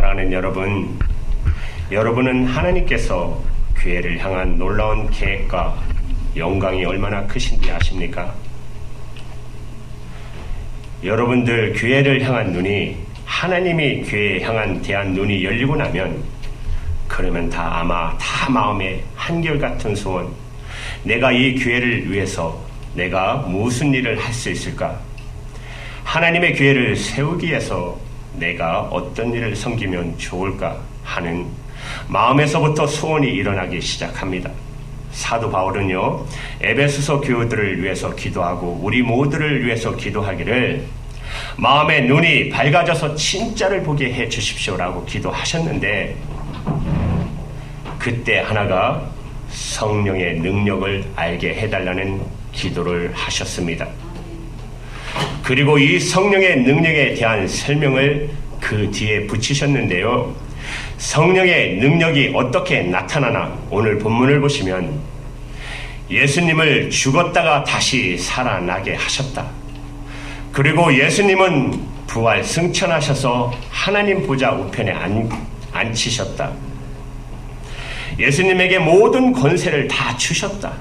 사랑하는 여러분, 여러분은 하나님께서 교회를 향한 놀라운 계획과 영광이 얼마나 크신지 아십니까? 여러분들 교회를 향한 눈이, 하나님이 교회에 향한 대한 눈이 열리고 나면, 그러면 아마 마음에 한결같은 소원, 내가 이 교회를 위해서 내가 무슨 일을 할 수 있을까? 하나님의 교회를 세우기 위해서 내가 어떤 일을 섬기면 좋을까 하는 마음에서부터 소원이 일어나기 시작합니다. 사도 바울은요, 에베소서 교우들을 위해서 기도하고 우리 모두를 위해서 기도하기를 마음의 눈이 밝아져서 진짜를 보게 해 주십시오라고 기도하셨는데, 그때 하나가 성령의 능력을 알게 해달라는 기도를 하셨습니다. 그리고 이 성령의 능력에 대한 설명을 그 뒤에 붙이셨는데요. 성령의 능력이 어떻게 나타나나 오늘 본문을 보시면 예수님을 죽었다가 다시 살아나게 하셨다. 그리고 예수님은 부활 승천하셔서 하나님 보좌 우편에 앉히셨다. 예수님에게 모든 권세를 다 주셨다.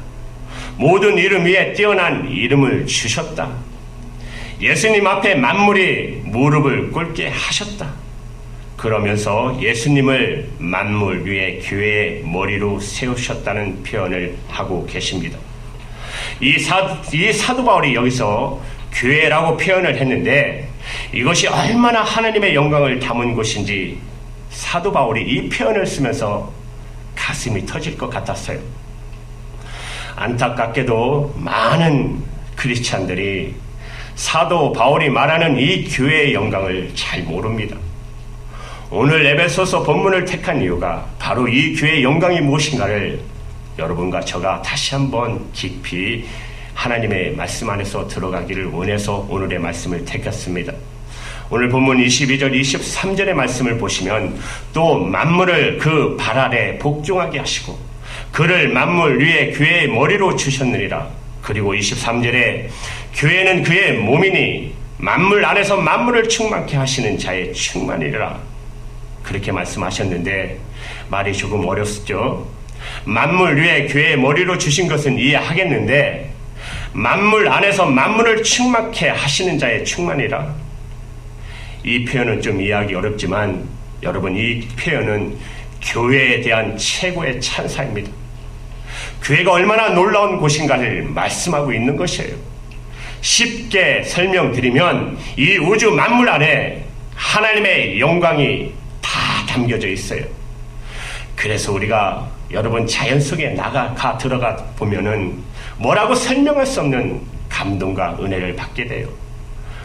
모든 이름 위에 뛰어난 이름을 주셨다. 예수님 앞에 만물이 무릎을 꿇게 하셨다. 그러면서 예수님을 만물 위에 교회의 머리로 세우셨다는 표현을 하고 계십니다. 이 사도 바울이 여기서 교회라고 표현을 했는데, 이것이 얼마나 하나님의 영광을 담은 곳인지 사도 바울이 이 표현을 쓰면서 가슴이 터질 것 같았어요. 안타깝게도 많은 크리스찬들이 사도 바울이 말하는 이 교회의 영광을 잘 모릅니다. 오늘 에베소서 본문을 택한 이유가 바로 이 교회의 영광이 무엇인가를 여러분과 저가 다시 한번 깊이 하나님의 말씀 안에서 들어가기를 원해서 오늘의 말씀을 택했습니다. 오늘 본문 22절 23절의 말씀을 보시면 또 만물을 그 발 아래 복종하게 하시고 그를 만물 위에 교회의 머리로 주셨느니라. 그리고 23절에 교회는 그의 몸이니 만물 안에서 만물을 충만케 하시는 자의 충만이라. 그렇게 말씀하셨는데 말이 조금 어렵죠. 만물 위에 교회의 머리로 주신 것은 이해하겠는데, 만물 안에서 만물을 충만케 하시는 자의 충만이라. 이 표현은 좀 이해하기 어렵지만 여러분, 이 표현은 교회에 대한 최고의 찬사입니다. 교회가 얼마나 놀라운 곳인가를 말씀하고 있는 것이에요. 쉽게 설명드리면 이 우주 만물 안에 하나님의 영광이 다 담겨져 있어요. 그래서 우리가 여러분 자연 속에 들어가 보면은 뭐라고 설명할 수 없는 감동과 은혜를 받게 돼요.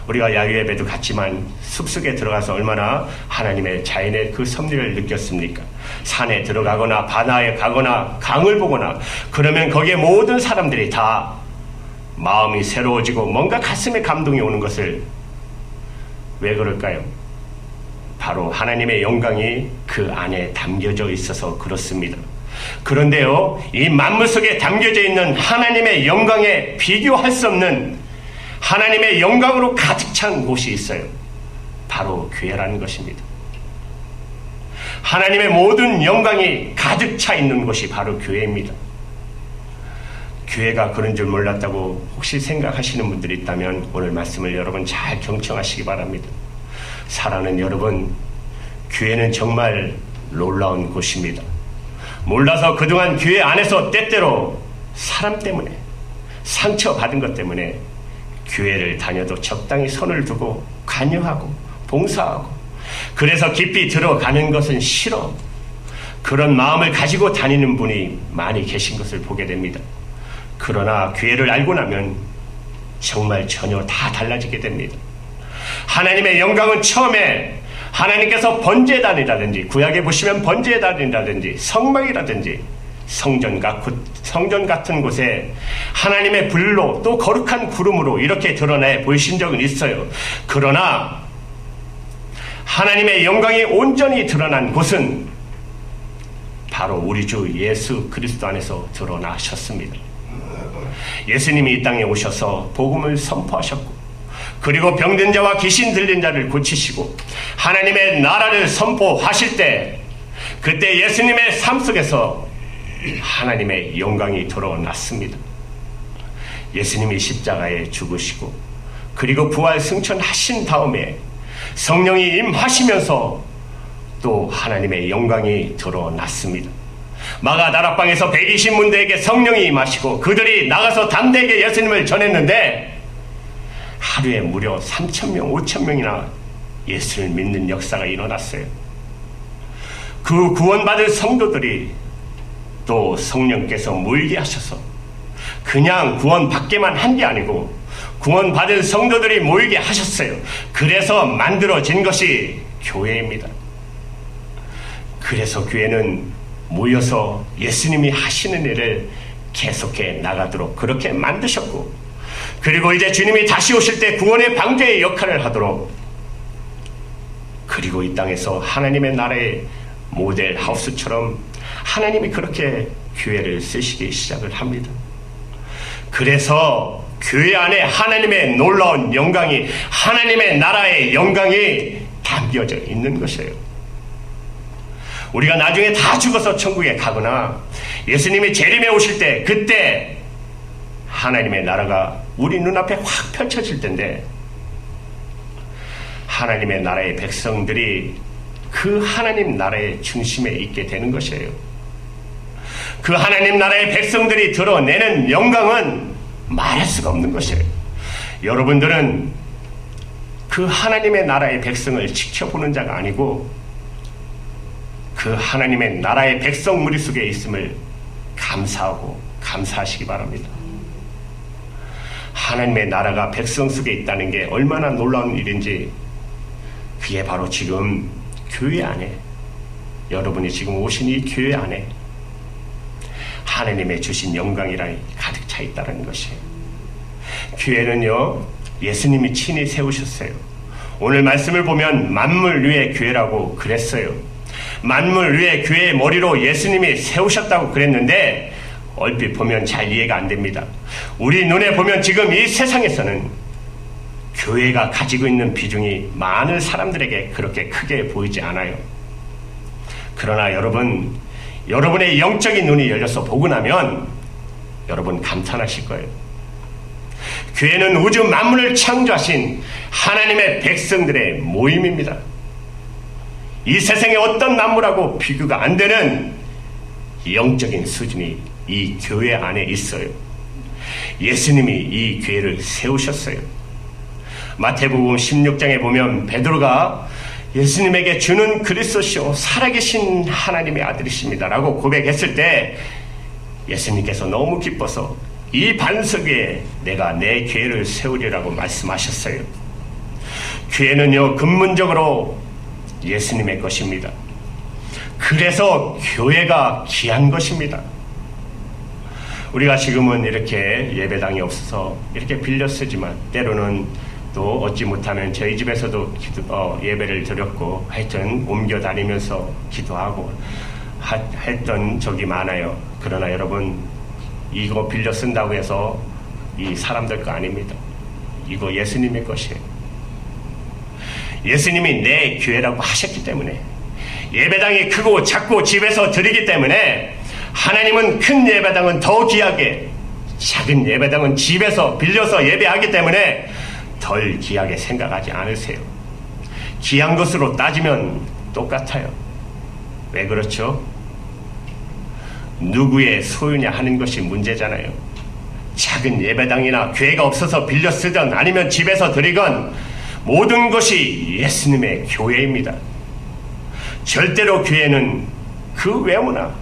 우리가 야유예배도 갔지만 숲속에 들어가서 얼마나 하나님의 자연의 그 섭리를 느꼈습니까? 산에 들어가거나 바다에 가거나 강을 보거나 그러면 거기에 모든 사람들이 다 마음이 새로워지고 뭔가 가슴에 감동이 오는 것을, 왜 그럴까요? 바로 하나님의 영광이 그 안에 담겨져 있어서 그렇습니다. 그런데요, 이 만물 속에 담겨져 있는 하나님의 영광에 비교할 수 없는 하나님의 영광으로 가득 찬 곳이 있어요. 바로 교회라는 것입니다. 하나님의 모든 영광이 가득 차 있는 곳이 바로 교회입니다. 교회가 그런 줄 몰랐다고 혹시 생각하시는 분들이 있다면 오늘 말씀을 여러분 잘 경청하시기 바랍니다. 사랑하는 여러분, 교회는 정말 놀라운 곳입니다. 몰라서 그동안 교회 안에서 때때로 사람 때문에, 상처받은 것 때문에 교회를 다녀도 적당히 선을 두고 관여하고 봉사하고, 그래서 깊이 들어가는 것은 싫어, 그런 마음을 가지고 다니는 분이 많이 계신 것을 보게 됩니다. 그러나 교회를 알고 나면 정말 전혀 다 달라지게 됩니다. 하나님의 영광은 처음에 하나님께서 번제단이라든지, 구약에 보시면 번제단이라든지 성막이라든지 성전 같은 곳에 하나님의 불로 또 거룩한 구름으로 이렇게 드러내 보이신 적은 있어요. 그러나 하나님의 영광이 온전히 드러난 곳은 바로 우리 주 예수 그리스도 안에서 드러나셨습니다. 예수님이 이 땅에 오셔서 복음을 선포하셨고, 그리고 병든 자와 귀신 들린 자를 고치시고 하나님의 나라를 선포하실 때, 그때 예수님의 삶 속에서 하나님의 영광이 드러났습니다. 예수님이 십자가에 죽으시고 그리고 부활 승천하신 다음에 성령이 임하시면서 또 하나님의 영광이 드러났습니다. 마가 다락방에서 120문대에게 성령이 임하시고 그들이 나가서 담대하게 예수님을 전했는데 하루에 무려 3,000명, 5,000명이나 예수를 믿는 역사가 일어났어요. 그 구원받은 성도들이 또 성령께서 몰게 하셔서 그냥 구원받게만 한 게 아니고 구원받은 성도들이 모이게 하셨어요. 그래서 만들어진 것이 교회입니다. 그래서 교회는 모여서 예수님이 하시는 일을 계속해 나가도록 그렇게 만드셨고, 그리고 이제 주님이 다시 오실 때 구원의 방주의 역할을 하도록, 그리고 이 땅에서 하나님의 나라의 모델 하우스처럼 하나님이 그렇게 교회를 쓰시기 시작을 합니다. 그래서 교회 안에 하나님의 놀라운 영광이, 하나님의 나라의 영광이 담겨져 있는 것이에요. 우리가 나중에 다 죽어서 천국에 가거나 예수님이 재림에 오실 때, 그때 하나님의 나라가 우리 눈앞에 확 펼쳐질 텐데, 하나님의 나라의 백성들이 그 하나님 나라의 중심에 있게 되는 것이에요. 그 하나님 나라의 백성들이 드러내는 영광은 말할 수가 없는 것이에요. 여러분들은 그 하나님의 나라의 백성을 지켜보는 자가 아니고 그 하나님의 나라의 백성 무리 속에 있음을 감사하고 감사하시기 바랍니다. 하나님의 나라가 백성 속에 있다는 게 얼마나 놀라운 일인지, 그게 바로 지금 교회 안에, 여러분이 지금 오신 이 교회 안에 하나님의 주신 영광이라 가득 차 있다는 것이에요. 교회는요, 예수님이 친히 세우셨어요. 오늘 말씀을 보면 만물 위의 교회라고 그랬어요. 만물 위의 교회의 머리로 예수님이 세우셨다고 그랬는데 얼핏 보면 잘 이해가 안 됩니다. 우리 눈에 보면 지금 이 세상에서는 교회가 가지고 있는 비중이 많은 사람들에게 그렇게 크게 보이지 않아요. 그러나 여러분, 여러분의 영적인 눈이 열려서 보고 나면 여러분 감탄하실 거예요. 교회는 우주 만물을 창조하신 하나님의 백성들의 모임입니다. 이 세상의 어떤 만물하고 비교가 안 되는 영적인 수준이 이 교회 안에 있어요. 예수님이 이 교회를 세우셨어요. 마태복음 16장에 보면 베드로가 예수님에게 주는 그리스도시요 살아계신 하나님의 아들이십니다 라고 고백했을 때 예수님께서 너무 기뻐서 이 반석 위에 내가 내 교회를 세우리라고 말씀하셨어요. 교회는요, 근본적으로 예수님의 것입니다. 그래서 교회가 귀한 것입니다. 우리가 지금은 이렇게 예배당이 없어서 이렇게 빌려 쓰지만 때로는 또 얻지 못하면 저희 집에서도 예배를 드렸고 하여튼 옮겨 다니면서 기도하고 했던 적이 많아요. 그러나 여러분, 이거 빌려 쓴다고 해서 이 사람들 거 아닙니다. 이거 예수님의 것이에요. 예수님이 내 교회라고 하셨기 때문에, 예배당이 크고 작고 집에서 드리기 때문에 하나님은 큰 예배당은 더 귀하게, 작은 예배당은 집에서 빌려서 예배하기 때문에 덜 귀하게 생각하지 않으세요. 귀한 것으로 따지면 똑같아요. 왜 그렇죠? 누구의 소유냐 하는 것이 문제잖아요. 작은 예배당이나 교회가 없어서 빌려 쓰든 아니면 집에서 드리건 모든 것이 예수님의 교회입니다. 절대로 교회는 그 외모나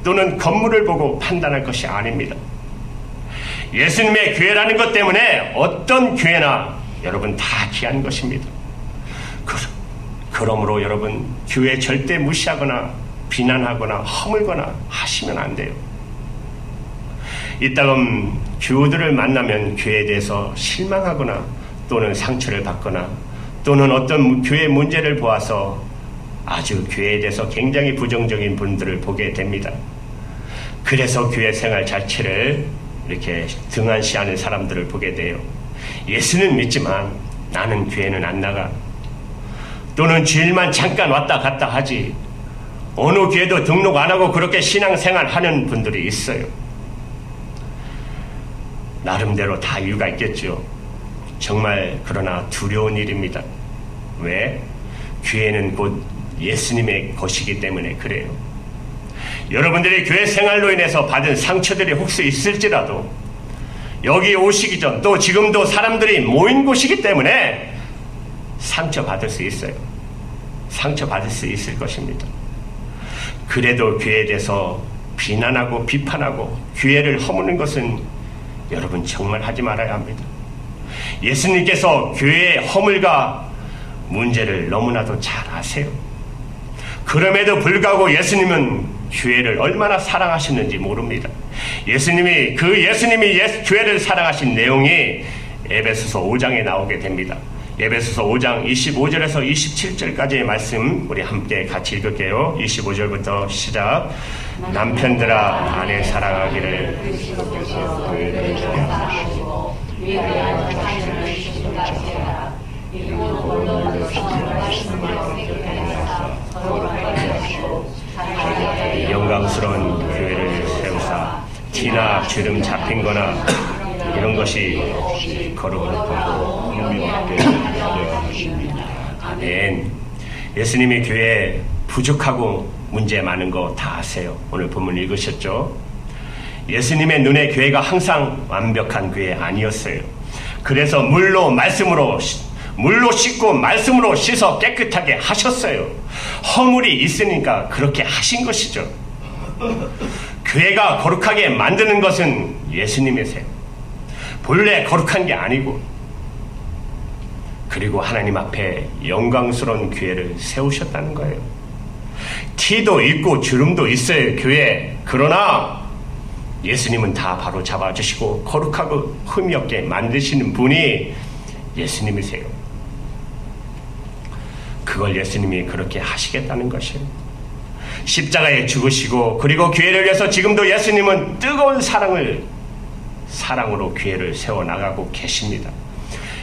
또는 건물을 보고 판단할 것이 아닙니다. 예수님의 교회라는 것 때문에 어떤 교회나 여러분 다 귀한 것입니다. 그러므로 여러분, 교회 절대 무시하거나 비난하거나 허물거나 하시면 안 돼요. 이따금 교우들을 만나면 교회에 대해서 실망하거나 또는 상처를 받거나 또는 어떤 교회 문제를 보아서 아주 교회에 대해서 굉장히 부정적인 분들을 보게 됩니다. 그래서 교회 생활 자체를 이렇게 등한시하는 사람들을 보게 돼요. 예수는 믿지만 나는 교회는 안 나가. 또는 주일만 잠깐 왔다 갔다 하지. 어느 교회도 등록 안 하고 그렇게 신앙생활 하는 분들이 있어요. 나름대로 다 이유가 있겠죠. 정말 그러나 두려운 일입니다. 왜? 교회는 곧 예수님의 것이기 때문에 그래요. 여러분들이 교회 생활로 인해서 받은 상처들이 혹시 있을지라도 여기 오시기 전 또 지금도 사람들이 모인 곳이기 때문에 상처받을 수 있어요. 상처받을 수 있을 것입니다. 그래도 교회에 대해서 비난하고 비판하고 교회를 허무는 것은 여러분 정말 하지 말아야 합니다. 예수님께서 교회의 허물과 문제를 너무나도 잘 아세요. 그럼에도 불구하고 예수님은 교회를 얼마나 사랑하시는지 모릅니다. 예수님이 교회를 사랑하신 내용이 에베소서 5장에 나오게 됩니다. 에베소서 5장 25절에서 27절까지의 말씀 우리 함께 같이 읽을게요. 25절부터 시작. 남편들아 아내 사랑하기를 영광스러운 교회를 세우사 티나 주름 잡힌 거나 이런 것이 거룩하고 흥미롭게 하십니다. 아멘. 예수님이 교회에 부족하고 문제 많은 거 다 아세요. 오늘 본문 읽으셨죠? 예수님의 눈에 교회가 항상 완벽한 교회 아니었어요. 그래서 물로 씻고 말씀으로 씻어 깨끗하게 하셨어요. 허물이 있으니까 그렇게 하신 것이죠. 교회가 거룩하게 만드는 것은 예수님이세요. 본래 거룩한 게 아니고, 그리고 하나님 앞에 영광스러운 교회를 세우셨다는 거예요. 티도 있고 주름도 있어요, 교회에. 그러나 예수님은 다 바로 잡아주시고 거룩하고 흠이 없게 만드시는 분이 예수님이세요. 그걸 예수님이 그렇게 하시겠다는 것이에요. 십자가에 죽으시고 그리고 교회를 위해서 지금도 예수님은 뜨거운 사랑으로 교회를 세워나가고 계십니다.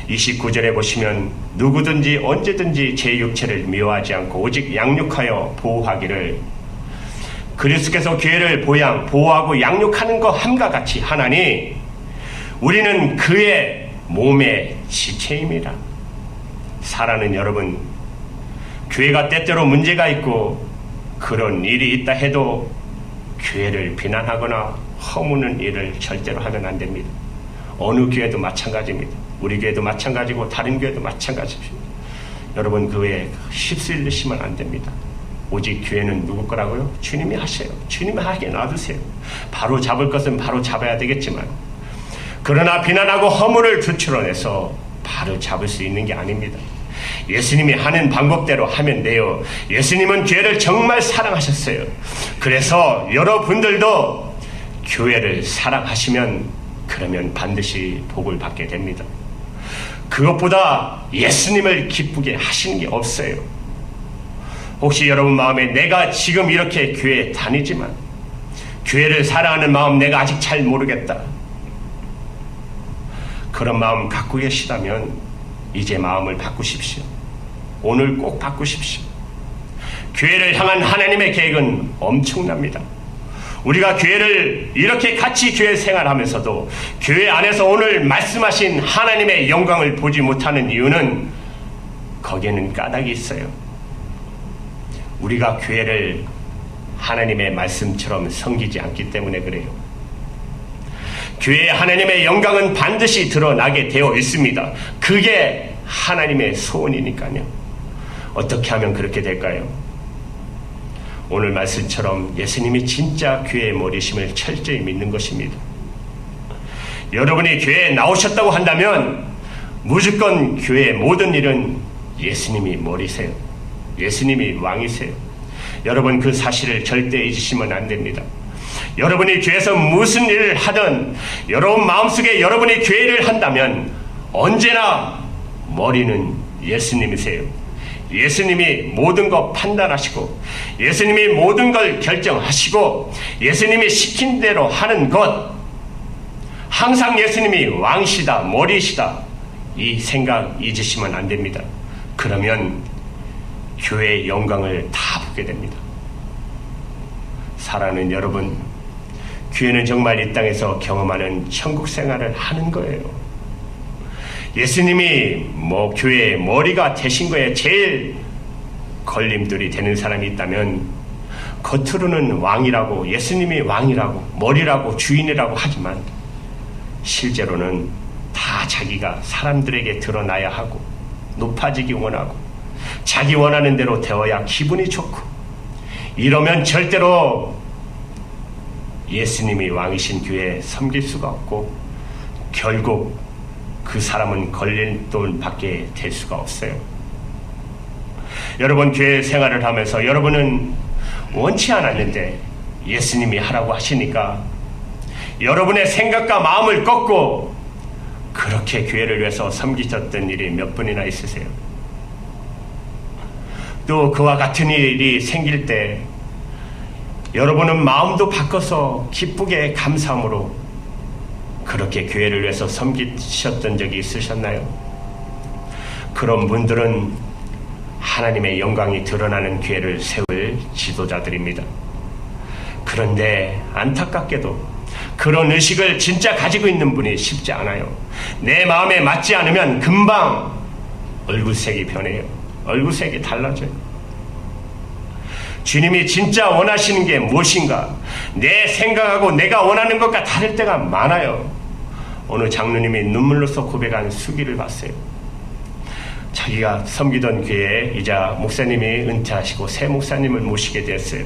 29절에 보시면 누구든지 언제든지 제 육체를 미워하지 않고 오직 양육하여 보호하기를, 그리스도께서 교회를 보호하고 양육하는 것 함과 같이 하나니 우리는 그의 몸의 지체입니다. 사랑하는 여러분, 교회가 때때로 문제가 있고 그런 일이 있다 해도 교회를 비난하거나 허무는 일을 절대로 하면 안 됩니다. 어느 교회도 마찬가지입니다. 우리 교회도 마찬가지고 다른 교회도 마찬가지입니다. 여러분, 교회에 휩쓸리시면 안 됩니다. 오직 교회는 누구 거라고요? 주님이 하세요. 주님이 하게 놔두세요. 바로 잡을 것은 바로 잡아야 되겠지만, 그러나 비난하고 허물을 추출해내서 바로 잡을 수 있는 게 아닙니다. 예수님이 하는 방법대로 하면 돼요. 예수님은 교회를 정말 사랑하셨어요. 그래서 여러분들도 교회를 사랑하시면 그러면 반드시 복을 받게 됩니다. 그것보다 예수님을 기쁘게 하시는 게 없어요. 혹시 여러분 마음에 내가 지금 이렇게 교회에 다니지만 교회를 사랑하는 마음 내가 아직 잘 모르겠다, 그런 마음 갖고 계시다면 이제 마음을 바꾸십시오. 오늘 꼭 바꾸십시오. 교회를 향한 하나님의 계획은 엄청납니다. 우리가 교회를 이렇게 같이 교회 생활하면서도 교회 안에서 오늘 말씀하신 하나님의 영광을 보지 못하는 이유는 거기에는 까닭이 있어요. 우리가 교회를 하나님의 말씀처럼 섬기지 않기 때문에 그래요. 교회의 하나님의 영광은 반드시 드러나게 되어 있습니다. 그게 하나님의 소원이니까요. 어떻게 하면 그렇게 될까요? 오늘 말씀처럼 예수님이 진짜 교회의 머리심을 철저히 믿는 것입니다. 여러분이 교회에 나오셨다고 한다면 무조건 교회의 모든 일은 예수님이 머리세요. 예수님이 왕이세요. 여러분, 그 사실을 절대 잊으시면 안 됩니다. 여러분이 교회에서 무슨 일을 하든 여러분 마음속에 여러분이 교회를 한다면 언제나 머리는 예수님이세요. 예수님이 모든 것 판단하시고 예수님이 모든 걸 결정하시고 예수님이 시킨 대로 하는 것, 항상 예수님이 왕이시다, 머리이시다, 이 생각 잊으시면 안 됩니다. 그러면 교회의 영광을 다 보게 됩니다. 사랑하는 여러분, 교회는 정말 이 땅에서 경험하는 천국 생활을 하는 거예요. 예수님이 교회의 머리가 되신 거에 제일 걸림돌이 되는 사람이 있다면, 겉으로는 왕이라고, 예수님이 왕이라고, 머리라고, 주인이라고 하지만 실제로는 다 자기가 사람들에게 드러나야 하고, 높아지기 원하고, 자기 원하는 대로 되어야 기분이 좋고, 이러면 절대로 예수님이 왕이신 교회에 섬길 수가 없고, 결국 그 사람은 걸림돌 밖에 될 수가 없어요. 여러분, 교회 생활을 하면서 여러분은 원치 않았는데 예수님이 하라고 하시니까 여러분의 생각과 마음을 꺾고 그렇게 교회를 위해서 섬기셨던 일이 몇 분이나 있으세요? 또 그와 같은 일이 생길 때 여러분은 마음도 바꿔서 기쁘게 감사함으로 그렇게 교회를 위해서 섬기셨던 적이 있으셨나요? 그런 분들은 하나님의 영광이 드러나는 교회를 세울 지도자들입니다. 그런데 안타깝게도 그런 의식을 진짜 가지고 있는 분이 쉽지 않아요. 내 마음에 맞지 않으면 금방 얼굴색이 변해요. 얼굴색이 달라져요. 주님이 진짜 원하시는 게 무엇인가? 내 생각하고 내가 원하는 것과 다를 때가 많아요. 어느 장로님이 눈물로서 고백한 수기를 봤어요. 자기가 섬기던 교회에 이자 목사님이 은퇴하시고 새 목사님을 모시게 됐어요.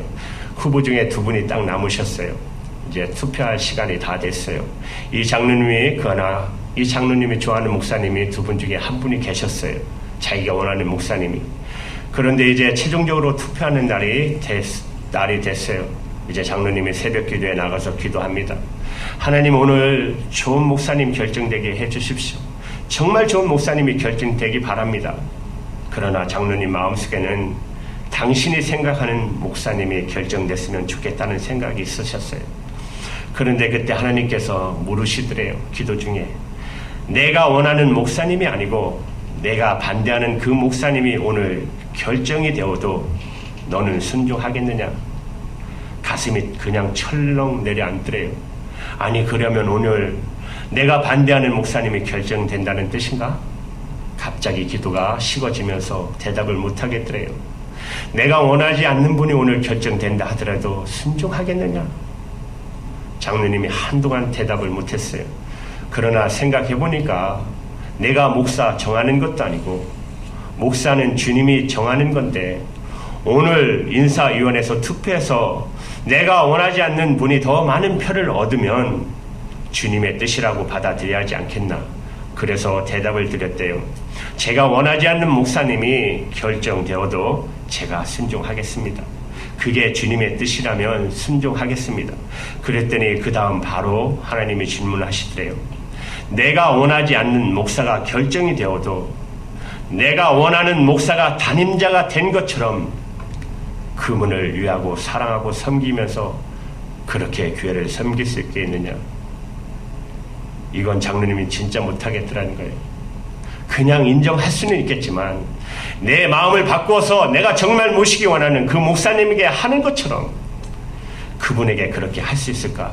후보 중에 2분이 딱 남으셨어요. 이제 투표할 시간이 다 됐어요. 이 장로님이 이 장로님이 좋아하는 목사님이 2분 중에 1분이 계셨어요. 자기가 원하는 목사님이. 그런데 이제 최종적으로 투표하는 날이 됐어요. 이제 장로님이 새벽 기도에 나가서 기도합니다. 하나님, 오늘 좋은 목사님 결정되게 해주십시오. 정말 좋은 목사님이 결정되기 바랍니다. 그러나 장로님 마음속에는 당신이 생각하는 목사님이 결정됐으면 좋겠다는 생각이 있으셨어요. 그런데 그때 하나님께서 물으시더래요. 기도 중에 내가 원하는 목사님이 아니고 내가 반대하는 그 목사님이 오늘 결정이 되어도 너는 순종하겠느냐? 가슴이 그냥 철렁 내려앉더래요. 아니, 그러면 오늘 내가 반대하는 목사님이 결정된다는 뜻인가? 갑자기 기도가 식어지면서 대답을 못하겠더래요. 내가 원하지 않는 분이 오늘 결정된다 하더라도 순종하겠느냐? 장로님이 한동안 대답을 못했어요. 그러나 생각해보니까 내가 목사 정하는 것도 아니고 목사는 주님이 정하는 건데 오늘 인사위원회에서 투표해서 내가 원하지 않는 분이 더 많은 표를 얻으면 주님의 뜻이라고 받아들여야 하지 않겠나. 그래서 대답을 드렸대요. 제가 원하지 않는 목사님이 결정되어도 제가 순종하겠습니다. 그게 주님의 뜻이라면 순종하겠습니다. 그랬더니 그 다음 바로 하나님이 질문하시더래요. 내가 원하지 않는 목사가 결정이 되어도 내가 원하는 목사가 담임자가 된 것처럼 그분을 위하고 사랑하고 섬기면서 그렇게 교회를 섬길 수 있겠느냐. 이건 장로님이 진짜 못하겠더라는 거예요. 그냥 인정할 수는 있겠지만 내 마음을 바꿔서 내가 정말 모시기 원하는 그 목사님에게 하는 것처럼 그분에게 그렇게 할 수 있을까?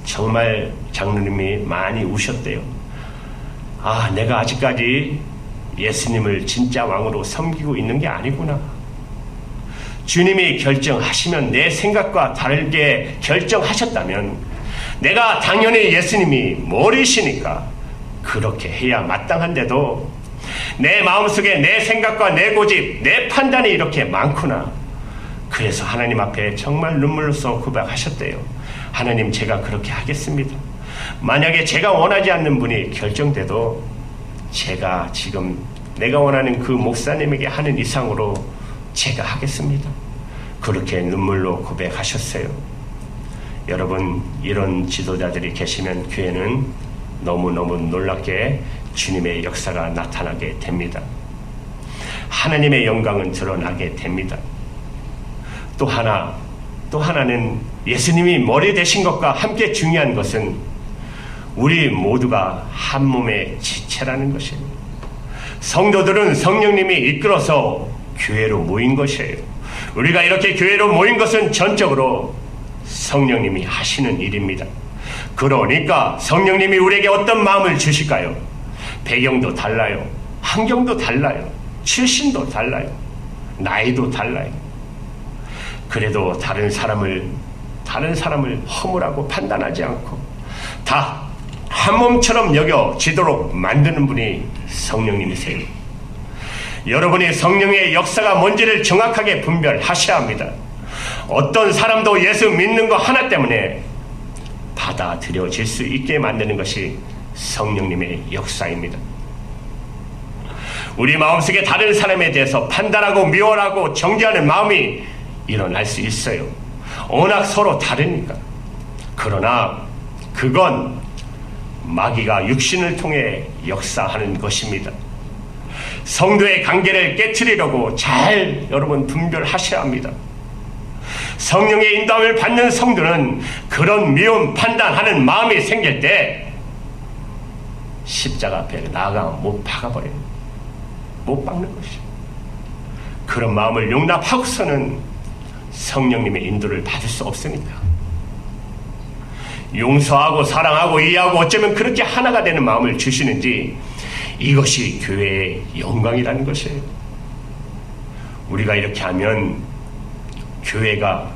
정말 장로님이 많이 우셨대요. 아, 내가 아직까지 예수님을 진짜 왕으로 섬기고 있는 게 아니구나. 주님이 결정하시면 내 생각과 다르게 결정하셨다면 내가 당연히 예수님이 머리시니까 그렇게 해야 마땅한데도 내 마음속에 내 생각과 내 고집, 내 판단이 이렇게 많구나. 그래서 하나님 앞에 정말 눈물로써 고백하셨대요. 하나님, 제가 그렇게 하겠습니다. 만약에 제가 원하지 않는 분이 결정돼도 제가 지금 내가 원하는 그 목사님에게 하는 이상으로 제가 하겠습니다. 그렇게 눈물로 고백하셨어요. 여러분, 이런 지도자들이 계시면 교회는 너무너무 놀랍게 주님의 역사가 나타나게 됩니다. 하나님의 영광은 드러나게 됩니다. 또 하나는 예수님이 머리 되신 것과 함께 중요한 것은 우리 모두가 한 몸의 지체라는 것입니다. 성도들은 성령님이 이끌어서 교회로 모인 것이에요. 우리가 이렇게 교회로 모인 것은 전적으로 성령님이 하시는 일입니다. 그러니까 성령님이 우리에게 어떤 마음을 주실까요? 배경도 달라요. 환경도 달라요. 출신도 달라요. 나이도 달라요. 그래도 다른 사람을 허물하고 판단하지 않고 다 한 몸처럼 여겨지도록 만드는 분이 성령님이세요. 여러분이 성령의 역사가 뭔지를 정확하게 분별하셔야 합니다. 어떤 사람도 예수 믿는 거 하나 때문에 받아들여질 수 있게 만드는 것이 성령님의 역사입니다. 우리 마음속에 다른 사람에 대해서 판단하고 미워하고 정죄하는 마음이 일어날 수 있어요. 워낙 서로 다르니까. 그러나 그건 마귀가 육신을 통해 역사하는 것입니다. 성도의 관계를 깨트리려고 잘 여러분 분별하셔야 합니다. 성령의 인도함을 받는 성도는 그런 미움 판단하는 마음이 생길 때 십자가 앞에 나아가 못 박아버려요. 못 박는 것이죠. 그런 마음을 용납하고서는 성령님의 인도를 받을 수 없으니까. 용서하고 사랑하고 이해하고 어쩌면 그렇게 하나가 되는 마음을 주시는지 이것이 교회의 영광이라는 것이에요. 우리가 이렇게 하면 교회가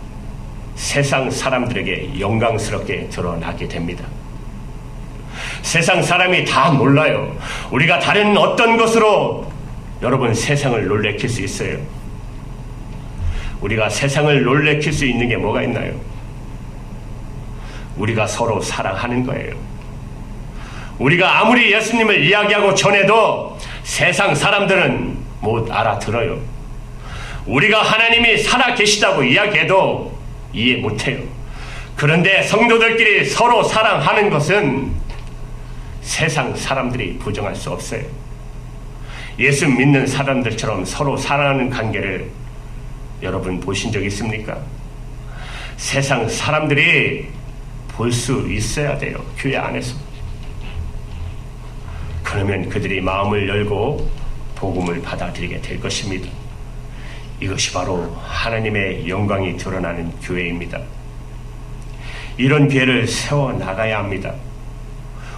세상 사람들에게 영광스럽게 드러나게 됩니다. 세상 사람이 다 몰라요. 우리가 다른 어떤 것으로 여러분 세상을 놀래킬 수 있어요. 우리가 세상을 놀래킬 수 있는 게 뭐가 있나요? 우리가 서로 사랑하는 거예요. 우리가 아무리 예수님을 이야기하고 전해도 세상 사람들은 못 알아들어요. 우리가 하나님이 살아계시다고 이야기해도 이해 못해요. 그런데 성도들끼리 서로 사랑하는 것은 세상 사람들이 부정할 수 없어요. 예수 믿는 사람들처럼 서로 사랑하는 관계를 여러분 보신 적 있습니까? 세상 사람들이 볼 수 있어야 돼요. 교회 안에서. 그러면 그들이 마음을 열고 복음을 받아들이게 될 것입니다. 이것이 바로 하나님의 영광이 드러나는 교회입니다. 이런 교회를 세워나가야 합니다.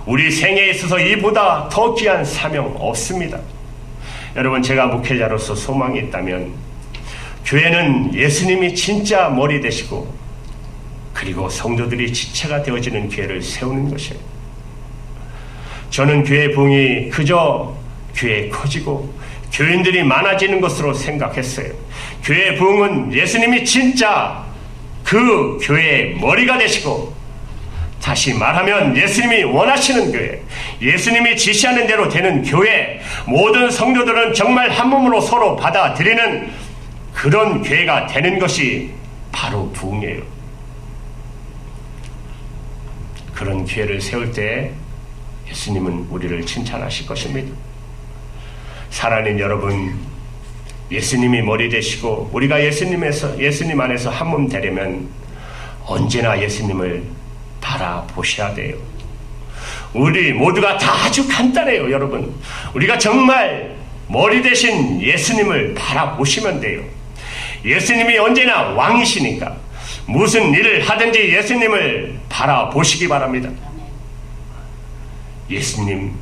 우리 생애에 있어서 이보다 더 귀한 사명 없습니다. 여러분, 제가 목회자로서 소망이 있다면 교회는 예수님이 진짜 머리 되시고 그리고 성도들이 지체가 되어지는 교회를 세우는 것이에요. 저는 교회 부흥이 그저 교회 커지고 교인들이 많아지는 것으로 생각했어요. 교회 부흥은 예수님이 진짜 그 교회의 머리가 되시고, 다시 말하면 예수님이 원하시는 교회, 예수님이 지시하는 대로 되는 교회, 모든 성도들은 정말 한 몸으로 서로 받아들이는 그런 교회가 되는 것이 바로 부흥이에요. 그런 교회를 세울 때 예수님은 우리를 칭찬하실 것입니다. 사랑하는 여러분, 예수님이 머리 되시고 우리가 예수님 안에서 한 몸 되려면 언제나 예수님을 바라보셔야 돼요. 우리 모두가 다 아주 간단해요. 여러분, 우리가 정말 머리 되신 예수님을 바라보시면 돼요. 예수님이 언제나 왕이시니까 무슨 일을 하든지 예수님을 바라보시기 바랍니다. 예수님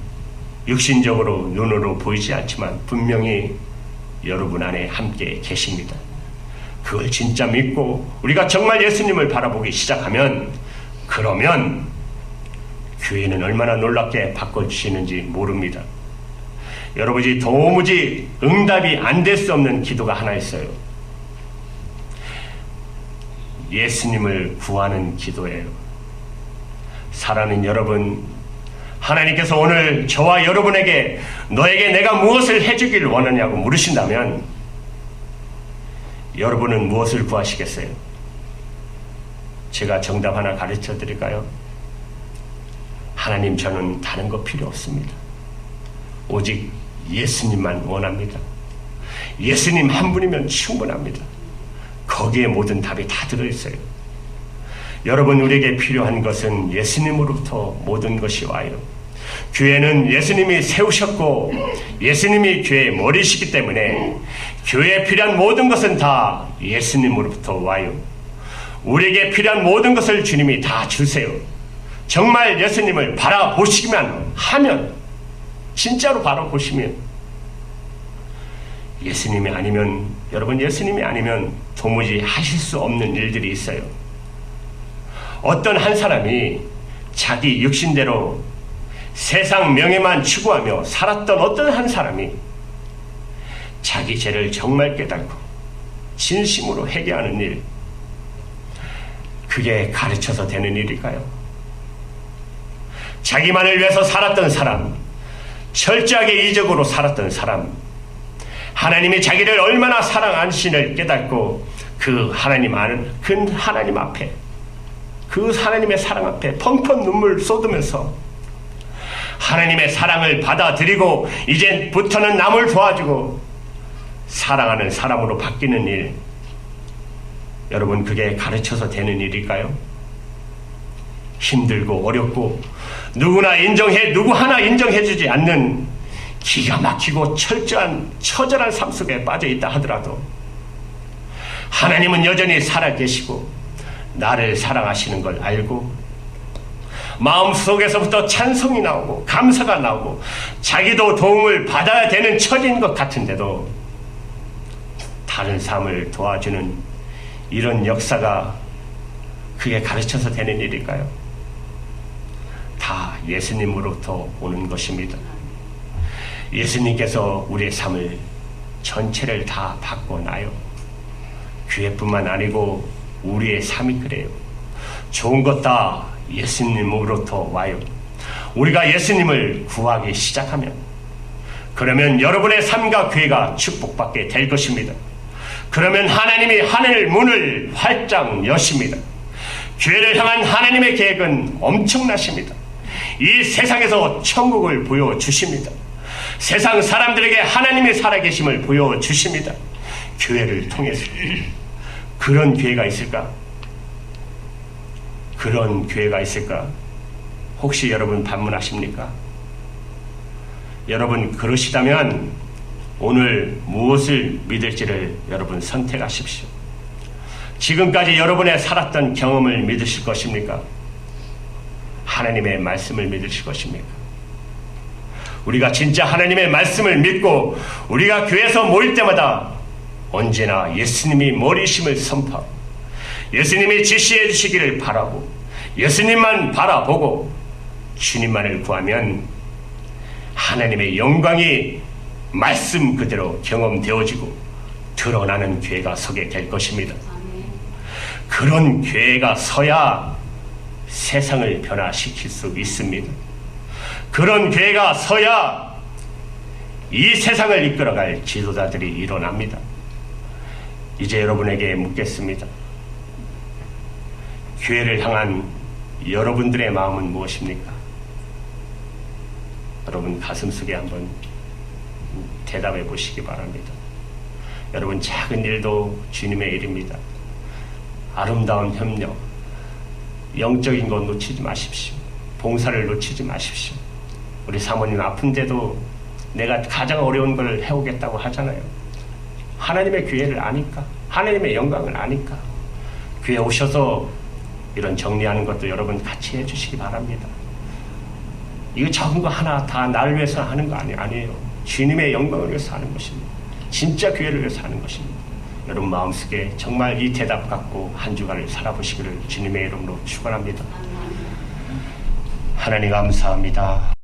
육신적으로 눈으로 보이지 않지만 분명히 여러분 안에 함께 계십니다. 그걸 진짜 믿고 우리가 정말 예수님을 바라보기 시작하면, 그러면 교회는 얼마나 놀랍게 바꿔주시는지 모릅니다. 여러분이 도무지 응답이 안 될 수 없는 기도가 하나 있어요. 예수님을 구하는 기도예요. 사랑하는 여러분, 하나님께서 오늘 저와 여러분에게 너에게 내가 무엇을 해주길 원하냐고 물으신다면 여러분은 무엇을 구하시겠어요? 제가 정답 하나 가르쳐 드릴까요? 하나님, 저는 다른 거 필요 없습니다. 오직 예수님만 원합니다. 예수님 한 분이면 충분합니다. 거기에 모든 답이 다 들어있어요. 여러분, 우리에게 필요한 것은 예수님으로부터 모든 것이 와요. 교회는 예수님이 세우셨고 예수님이 교회의 머리시기 때문에 교회에 필요한 모든 것은 다 예수님으로부터 와요. 우리에게 필요한 모든 것을 주님이 다 주세요. 정말 예수님을 바라보시기만 하면, 진짜로 바라보시면, 예수님이 아니면, 여러분, 예수님이 아니면 도무지 하실 수 없는 일들이 있어요. 어떤 한 사람이 자기 육신대로 세상 명예만 추구하며 살았던 어떤 한 사람이 자기 죄를 정말 깨닫고 진심으로 회개하는 일, 그게 가르쳐서 되는 일일까요? 자기만을 위해서 살았던 사람, 철저하게 이적으로 살았던 사람, 하나님이 자기를 얼마나 사랑하시는지를 깨닫고 그 하나님 앞에, 그 하나님의 사랑 앞에 펑펑 눈물 쏟으면서 하나님의 사랑을 받아들이고 이제부터는 남을 도와주고 사랑하는 사람으로 바뀌는 일, 여러분, 그게 가르쳐서 되는 일일까요? 힘들고 어렵고 누구 하나 인정해주지 않는 기가 막히고 처절한 삶 속에 빠져있다 하더라도 하나님은 여전히 살아계시고 나를 사랑하시는 걸 알고 마음속에서부터 찬송이 나오고 감사가 나오고 자기도 도움을 받아야 되는 처지인 것 같은데도 다른 삶을 도와주는 이런 역사가, 그게 가르쳐서 되는 일일까요? 다 예수님으로부터 오는 것입니다. 예수님께서 우리의 삶을 전체를 다 바꿔놔요. 교회뿐만 아니고 우리의 삶이 그래요. 좋은 것 다 예수님으로부터 와요. 우리가 예수님을 구하기 시작하면, 그러면 여러분의 삶과 교회가 축복받게 될 것입니다. 그러면 하나님이 하늘 문을 활짝 여십니다. 교회를 향한 하나님의 계획은 엄청나십니다. 이 세상에서 천국을 보여주십니다. 세상 사람들에게 하나님의 살아계심을 보여주십니다. 교회를 통해서. 그런 교회가 있을까? 그런 교회가 있을까? 혹시 여러분 반문하십니까? 여러분, 그러시다면 오늘 무엇을 믿을지를 여러분 선택하십시오. 지금까지 여러분의 살았던 경험을 믿으실 것입니까? 하나님의 말씀을 믿으실 것입니까? 우리가 진짜 하나님의 말씀을 믿고 우리가 교회에서 모일 때마다 언제나 예수님이 머리심을 선포하고 예수님이 지시해 주시기를 바라고 예수님만 바라보고 주님만을 구하면 하나님의 영광이 말씀 그대로 경험되어지고 드러나는 교회가 서게 될 것입니다. 그런 교회가 서야 세상을 변화시킬 수 있습니다. 그런 교회가 서야 이 세상을 이끌어갈 지도자들이 일어납니다. 이제 여러분에게 묻겠습니다. 교회를 향한 여러분들의 마음은 무엇입니까? 여러분 가슴속에 한번 대답해 보시기 바랍니다. 여러분, 작은 일도 주님의 일입니다. 아름다운 협력, 영적인 것 놓치지 마십시오. 봉사를 놓치지 마십시오. 우리 사모님 아픈데도 내가 가장 어려운 걸 해오겠다고 하잖아요. 하나님의 교회를 아니까, 하나님의 영광을 아니까 교회 오셔서 이런 정리하는 것도 여러분 같이 해주시기 바랍니다. 이거 적은 거 하나 다 나를 위해서 하는 거 아니에요. 주님의 영광을 위해서 하는 것입니다. 진짜 교회를 위해서 하는 것입니다. 여러분 마음속에 정말 이 대답 갖고 한 주간을 살아보시기를 주님의 이름으로 축원합니다. 하나님 감사합니다.